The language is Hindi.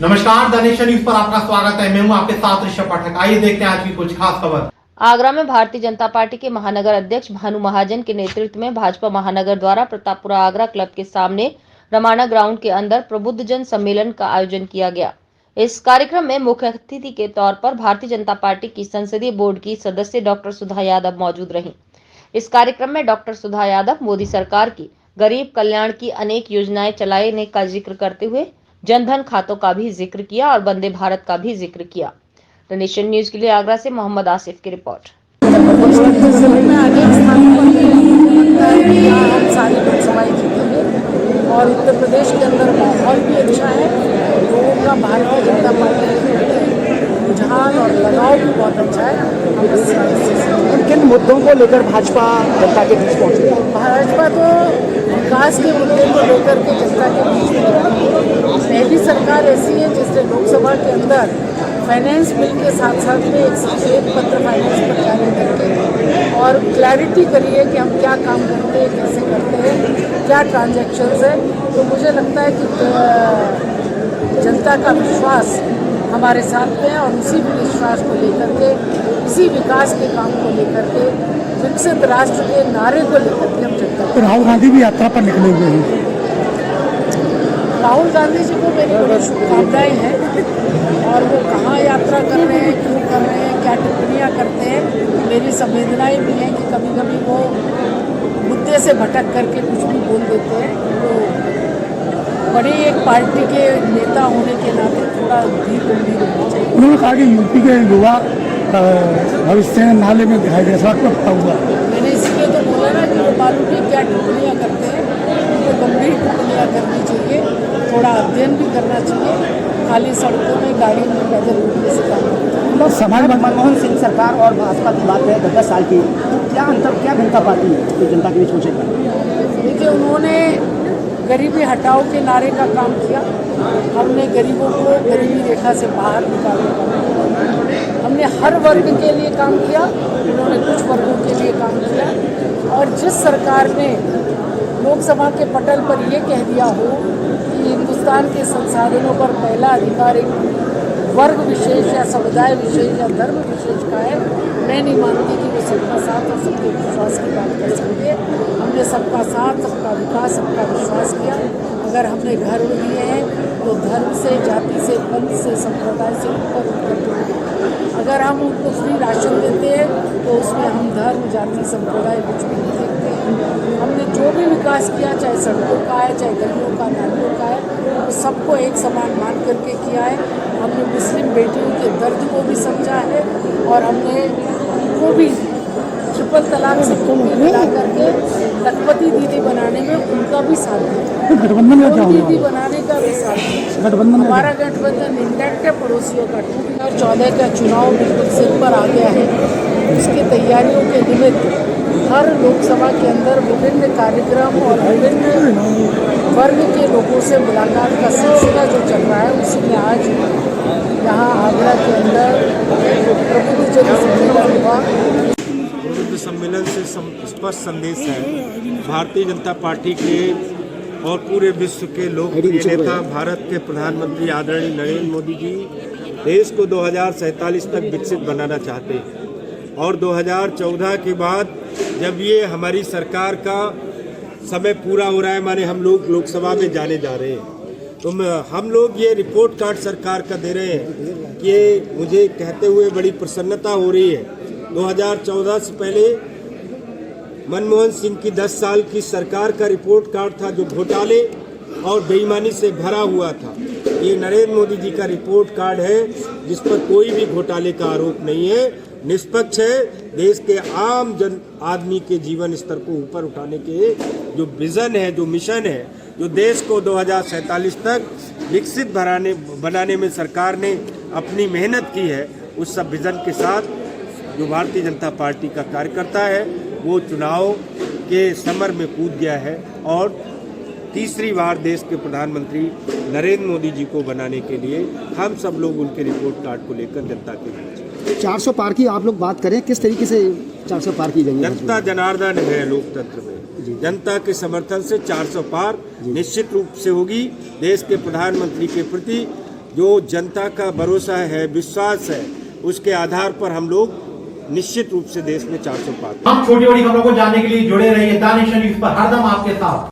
नमस्कार, द नेशन न्यूज पर आपका स्वागत है। मैं हूं आपके साथ ऋषभ पाठक। आइए देखते हैं आज की कुछ खास खबर। आगरा में भारतीय जनता पार्टी के महानगर अध्यक्ष भानु महाजन के नेतृत्व में भाजपा महानगर द्वारा प्रतापपुरा आगरा क्लब के सामने रमाना ग्राउंड के अंदर प्रबुद्ध जन सम्मेलन का आयोजन किया गया। इस कार्यक्रम में मुख्य अतिथि के तौर पर भारतीय जनता पार्टी की संसदीय बोर्ड की सदस्य डॉक्टर सुधा यादव मौजूद रहीं। इस कार्यक्रम में डॉक्टर सुधा यादव मोदी सरकार की गरीब कल्याण की अनेक योजनाएं चलाने का जिक्र करते हुए जनधन खातों का भी जिक्र किया और वंदे भारत का भी जिक्र किया। द नेशन न्यूज के लिए आगरा से मोहम्मद आसिफ की रिपोर्ट। और उत्तर प्रदेश के अंदर माहौल भी अच्छा है, लोगों का भारतीय जनता पार्टी के प्रति रुझान और लगाव भी बहुत अच्छा है। किन मुद्दों को लेकर भाजपा जनता के बीच पहुंची? भाजपा तो विकास के मुद्दे को लेकर के जनता के बीच में पहली सरकार ऐसी है जिसने लोकसभा के अंदर फाइनेंस बिल के साथ साथ में एक सचेत पत्र फाइनेंस पर जारी करके और क्लैरिटी करी है कि हम क्या काम करते हैं, कैसे करते हैं, क्या ट्रांजैक्शंस है। तो मुझे लगता है कि जनता का विश्वास हमारे साथ में है और उसी विश्वास को लेकर के, इसी विकास के काम को लेकर के, विकसित राष्ट्र के नारे को लेकर के हम जनता। राहुल गांधी भी यात्रा पर निकले हुए हैं। राहुल गांधी जी को मेरी बड़ी शुभकामनाएं हैं और वो कहाँ यात्रा कर रहे हैं, क्यों कर रहे हैं, क्या टिप्पणियाँ करते हैं, मेरी संवेदनाएं भी हैं कि कभी कभी वो मुद्दे से भटक करके कुछ भी बोल देते हैं। तो बड़ी एक पार्टी के नेता होने के नाते थोड़ा धीर गंभीर होना चाहिए। उन्होंने कहा कि यूपी के युवा भविष्य नाले में दिखाई दे सकता हुआ। मैंने इसलिए तो बोला ना कि वो मालूम नहीं क्या टिप्पणियाँ करते हैं, उनको गंभीर टिप्पणियाँ करनी चाहिए, थोड़ा अध्ययन भी करना चाहिए। खाली सड़कों में गाड़ी में पैदल घूमने से काम करता है। समाज मनमोहन सिंह सरकार और भाजपा की बात है 10 साल की, क्या अंतर, क्या भिन्नता पाती है तो जनता के बीच पहुँचेगा? देखिए, उन्होंने गरीबी हटाओ के नारे का काम किया। हमने गरीबों को गरीबी रेखा से बाहर निकाला। हमने हर वर्ग के लिए काम किया, उन्होंने कुछ वर्गों के लिए काम किया। और जिस सरकार ने लोकसभा के पटल पर ये कह दिया हो कि हिंदुस्तान के संसाधनों पर पहला अधिकार एक वर्ग विशेष या समुदाय विशेष या धर्म विशेष का है, मैं नहीं मानती कि वो सबका साथ और सबके विश्वास की बात कर सकती है। हमने सबका साथ, सबका विकास, सबका विश्वास किया। अगर हमने घर दिए हैं तो धर्म से, जाति से, पंथ से, संप्रदाय से ऊपर उठकर जोड़े। अगर हम उनको फ्री राशन देते हैं तो उसमें हम धर्म, जाति, संप्रदाय कुछ भी नहीं देखते हैं। हमने जो भी विकास किया, चाहे सड़कों का है, चाहे गलियों का, नालियों का है, तो सबको एक समान मान करके किया है। हमने मुस्लिम बेटियों के दर्द को भी समझा है और हमने उनको भी ट्रिपल तलाक से मिला करके लखपति दीदी बनाने में उनका भी साथ दिया। गठबंधन का क्या होगा? दीदी बनाने का भी साथ दिया। गठबंधन हमारा गठबंधन इंटैक्ट है, पड़ोसियों का 2014 का चुनाव बिल्कुल सिर पर आ गया है। उसकी तैयारियों के निमित्त हर लोकसभा के अंदर विभिन्न कार्यक्रम और विभिन्न वर्ग के लोगों से मुलाकात का सिलसिला जो चल रहा है, उसी में आज यहाँ आगरा के अंदर प्रबुद्ध जन सम्मेलन हुआ। प्रबुद्ध सम्मेलन से स्पष्ट संदेश है भारतीय जनता पार्टी के और पूरे विश्व के लोकप्रिय नेता, भारत के प्रधानमंत्री आदरणीय नरेंद्र मोदी जी देश को 2047 तक विकसित बनाना चाहते हैं। और 2014 के बाद जब ये हमारी सरकार का समय पूरा हो रहा है, माने हम लोग लोकसभा में जाने जा रहे हैं, तो हम लोग ये रिपोर्ट कार्ड सरकार का दे रहे हैं कि मुझे कहते हुए बड़ी प्रसन्नता हो रही है। 2014 से पहले मनमोहन सिंह की 10 साल की सरकार का रिपोर्ट कार्ड था जो घोटाले और बेईमानी से भरा हुआ था। ये नरेंद्र मोदी जी का रिपोर्ट कार्ड है जिस पर कोई भी घोटाले का आरोप नहीं है, निष्पक्ष है। देश के आम जन आदमी के जीवन स्तर को ऊपर उठाने के जो विजन है, जो मिशन है, जो देश को 2047 तक विकसित बनाने में सरकार ने अपनी मेहनत की है, उस सब विजन के साथ जो भारतीय जनता पार्टी का कार्यकर्ता है वो चुनाव के समर में कूद गया है और तीसरी बार देश के प्रधानमंत्री नरेंद्र मोदी जी को बनाने के लिए हम सब लोग उनके रिपोर्ट कार्ड को लेकर जनता के बीच 400 पार की आप लोग बात करें, किस तरीके से 400 पार की जाएगी? जनता जनार्दन है लोकतंत्र में, जनता के समर्थन से 400 पार निश्चित रूप से होगी। देश के प्रधानमंत्री के प्रति जो जनता का भरोसा है, विश्वास है, उसके आधार पर हम लोग निश्चित रूप से देश में 400 पाते हैं। हम छोटी बड़ी खबरों को जानने के लिए जुड़े रहिए दानिश न्यूज पर, हरदम आपके साथ।